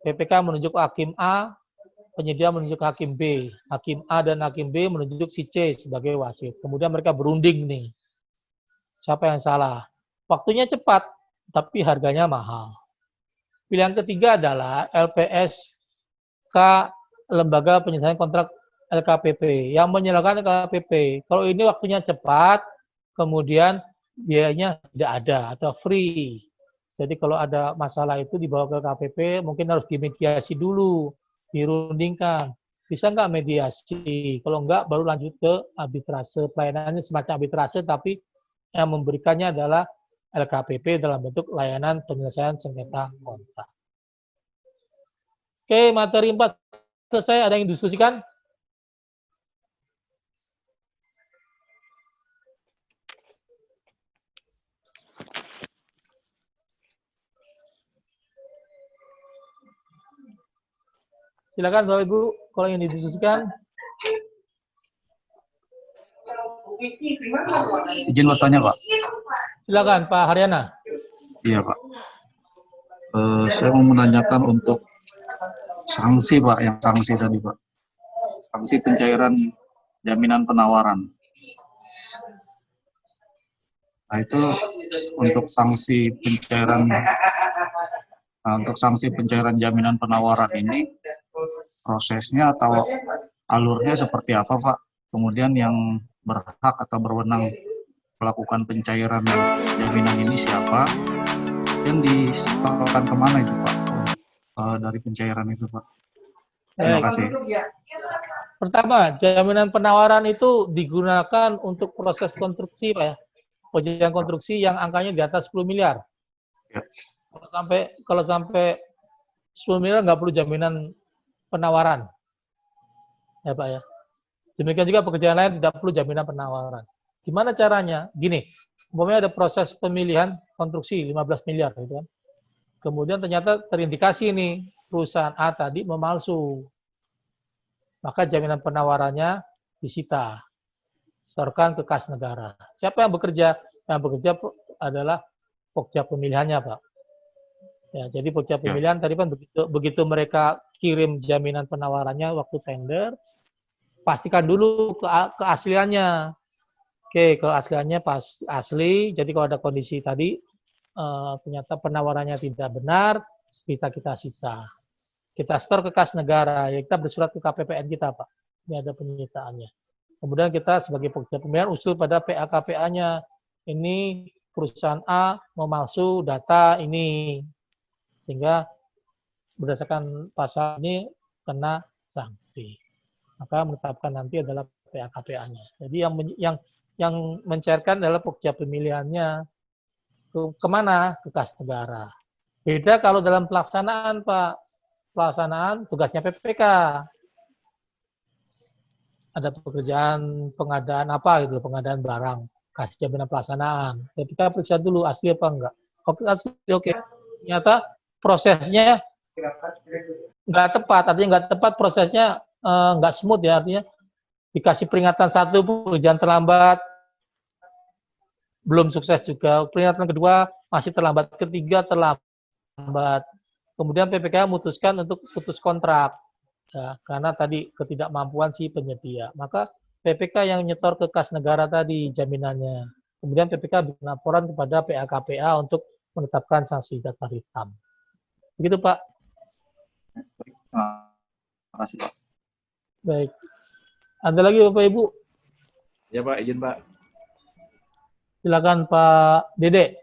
PPK menunjuk hakim A, penyedia menunjuk hakim B. Hakim A dan hakim B menunjuk si C sebagai wasit. Kemudian mereka berunding nih. Siapa yang salah? Waktunya cepat, tapi harganya mahal. Pilihan ketiga adalah LPSK, Lembaga Penyelesaian Kontrak LKPP, yang menyelesaikan LKPP. Kalau ini waktunya cepat, kemudian biayanya tidak ada atau free. Jadi kalau ada masalah itu dibawa ke LKPP, mungkin harus dimediasi dulu, dirundingkan. Bisa nggak mediasi? Kalau nggak, baru lanjut ke arbitrase. Pelayanannya semacam arbitrase, tapi yang memberikannya adalah LKPP dalam bentuk layanan penyelesaian sengketa kontrak. Oke, materi 4 selesai. Ada yang diskusikan? Silakan Bapak Ibu, kalau yang didiskusikan. Izin bertanya, Pak. Silakan Pak Haryana. Iya, Pak. Saya mau menanyakan untuk sanksi, Pak, yang sanksi tadi, Pak. Sanksi pencairan jaminan penawaran. Nah, itu untuk sanksi pencairan jaminan penawaran ini prosesnya atau alurnya seperti apa, Pak? Kemudian yang berhak atau berwenang melakukan pencairan jaminan ini siapa? Dan disetorkan kemana itu, Pak? Dari pencairan itu, Pak. Terima kasih. Pertama, jaminan penawaran itu digunakan untuk proses konstruksi, Pak ya. Proyek konstruksi yang angkanya di atas 10 miliar. Ya. Kalau sampai 10 miliar nggak perlu jaminan penawaran. Ya, Pak ya. Demikian juga pekerjaan lain tidak perlu jaminan penawaran. Gimana caranya? Gini, umpamanya ada proses pemilihan konstruksi 15 miliar gitu kan. Kemudian ternyata terindikasi nih perusahaan A tadi memalsu. Maka jaminan penawarannya disita. Setorkan ke kas negara. Siapa yang bekerja? Yang bekerja adalah pokja pemilihannya, Pak. Ya, jadi pokja pemilihan tadi kan begitu mereka kirim jaminan penawarannya waktu tender, pastikan dulu keasliannya. Oke, keasliannya pas asli. Jadi kalau ada kondisi tadi ternyata penawarannya tidak benar, kita sita. Kita store ke kas negara, ya kita bersurat ke KPPN kita, Pak. Ini ada penyitaannya. Kemudian kita sebagai pokja pemilihan usul pada PAKPA-nya. Ini perusahaan A memalsu data ini. Sehingga berdasarkan pasal ini kena sanksi. Maka menetapkan nanti adalah PAKPA-nya. Jadi yang mencairkan adalah pokja pemilihannya. Kemana? Ke kas negara. Beda kalau dalam pelaksanaan, Pak. Pelaksanaan tugasnya PPK. Ada pekerjaan pengadaan apa gitu, pengadaan barang, kasih jaminan pelaksanaan. Kita periksa dulu asli apa enggak. Oke, asli oke. Ternyata prosesnya nggak tepat, artinya nggak tepat prosesnya nggak smooth ya, artinya dikasih peringatan 1 pekerjaan terlambat, belum sukses juga. Peringatan kedua masih terlambat, ketiga terlambat. Kemudian PPK memutuskan untuk putus kontrak. Ya, karena tadi ketidakmampuan si penyedia. Maka PPK yang nyetor ke kas negara tadi jaminannya. Kemudian PPK bikin laporan kepada PAKPA untuk menetapkan sanksi daftar hitam. Begitu, Pak. Terima kasih, Pak. Baik. Ada lagi Bapak Ibu? Ya Pak, izin Pak. Silakan Pak Dede.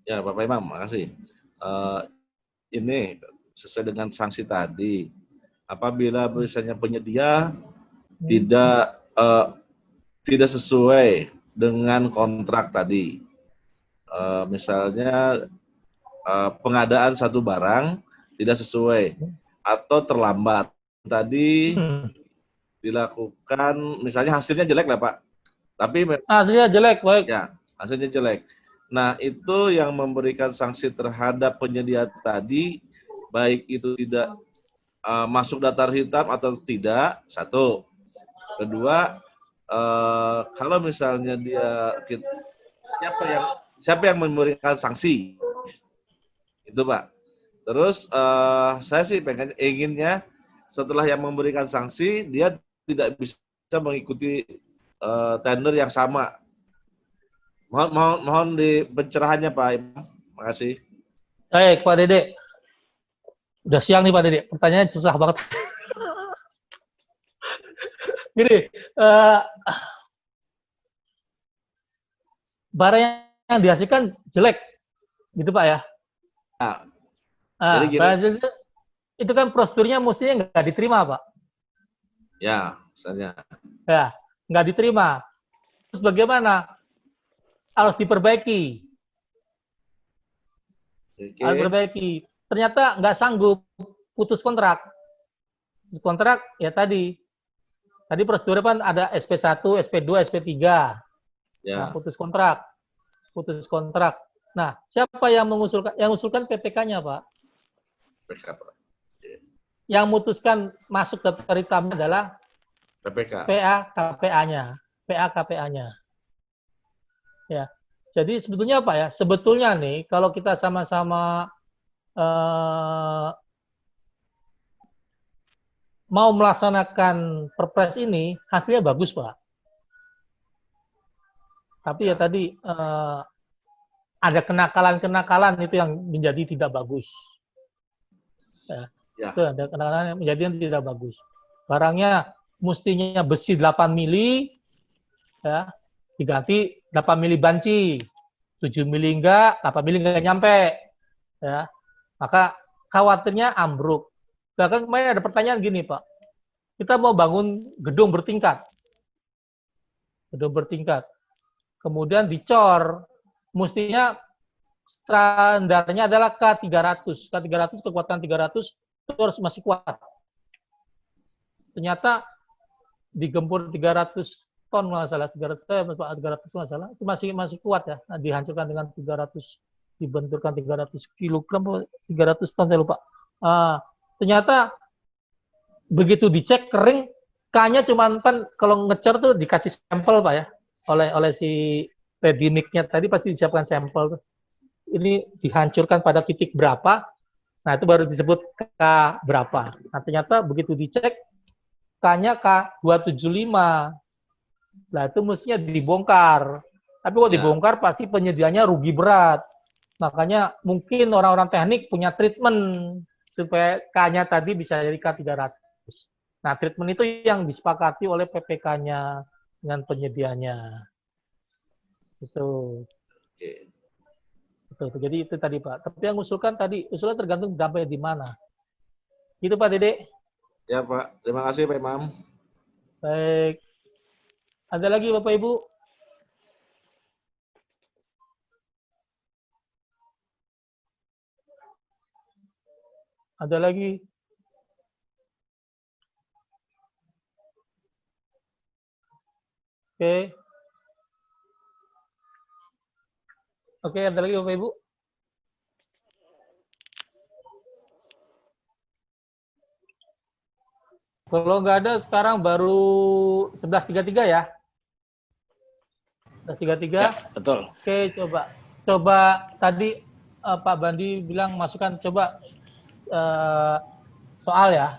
Ya Bapak Imam, makasih. Ini sesuai dengan sanksi tadi. Apabila misalnya penyedia tidak sesuai dengan kontrak tadi, misalnya pengadaan satu barang tidak sesuai atau terlambat tadi dilakukan, misalnya hasilnya jelek lah Pak, tapi hasilnya jelek, baik. Ya, hasilnya jelek. Nah, itu yang memberikan sanksi terhadap penyedia tadi, baik itu tidak masuk daftar hitam atau tidak, satu. Kedua, kalau misalnya siapa yang memberikan sanksi, itu Pak. Terus saya sih inginnya setelah yang memberikan sanksi, dia tidak bisa mengikuti tender yang sama. Mohon di pencerahannya Pak Imam. Makasih. Baik Pak Dede. Udah siang nih Pak Dede, pertanyaannya susah banget. Gini, barang yang dihasilkan jelek, gitu Pak ya? Jadi gini, itu kan prosedurnya mestinya nggak diterima Pak. Ya, misalnya. Ya, nggak diterima. Terus bagaimana? Harus diperbaiki. Oke. Harus perbaiki. Ternyata nggak sanggup, putus kontrak. Putus kontrak, ya tadi prosedurnya kan ada SP1, SP2, SP3. Nah, Ya. putus kontrak. Nah, siapa yang mengusulkan? Yang mengusulkan PPK-nya, Pak. PPK, Pak. Yang memutuskan masuk daftar hitam adalah PPK. PA-KPA-nya. Ya. Jadi sebetulnya apa ya? Sebetulnya nih, kalau kita sama-sama mau melaksanakan perpres ini, hasilnya bagus, Pak. Tapi ya tadi ada kenakalan-kenakalan itu yang menjadi tidak bagus. Ya. Itu ada kenakalan yang menjadi tidak bagus. Barangnya mestinya besi 8 mili, ya, diganti 8 mili banci, 7 mili enggak, 8 mili enggak nyampe, ya. Maka khawatirnya ambruk. Bahkan kemarin ada pertanyaan gini, Pak. Kita mau bangun gedung bertingkat. Kemudian dicor, mestinya standarnya adalah K300. K300, kekuatan 300 itu harus masih kuat. Ternyata digempur 300 ton nggak salah, 300 nggak salah, itu masih kuat ya. Nah, dihancurkan dengan 300, dibenturkan 300 kilogram, 300 ton saya lupa. Ternyata begitu dicek kering, K-nya cuma kan kalau ngecer tuh dikasih sampel, Pak ya, oleh si ready mix-nya tadi pasti disiapkan sampel tuh. Ini dihancurkan pada titik berapa, nah itu baru disebut K berapa. Nah ternyata begitu dicek, K-nya K275. Nah itu mestinya dibongkar. Tapi kalau dibongkar pasti penyediaannya rugi berat. Makanya mungkin orang-orang teknik punya treatment supaya K-nya tadi bisa jadi K300. Nah treatment itu yang disepakati oleh PPK-nya dengan penyediaannya. Itu. Jadi itu tadi Pak. Tapi yang usulkan tadi, usulnya tergantung sampai di mana. Gitu Pak Dede. Ya Pak, terima kasih Pak Imam. Baik. Ada lagi Bapak Ibu? Ada lagi? Oke. Oke, ada lagi Bapak Ibu? Kalau nggak ada, sekarang baru 11.33 ya? 11.33? Ya, betul. Oke, coba tadi Pak Bandi bilang masukan, coba soal ya.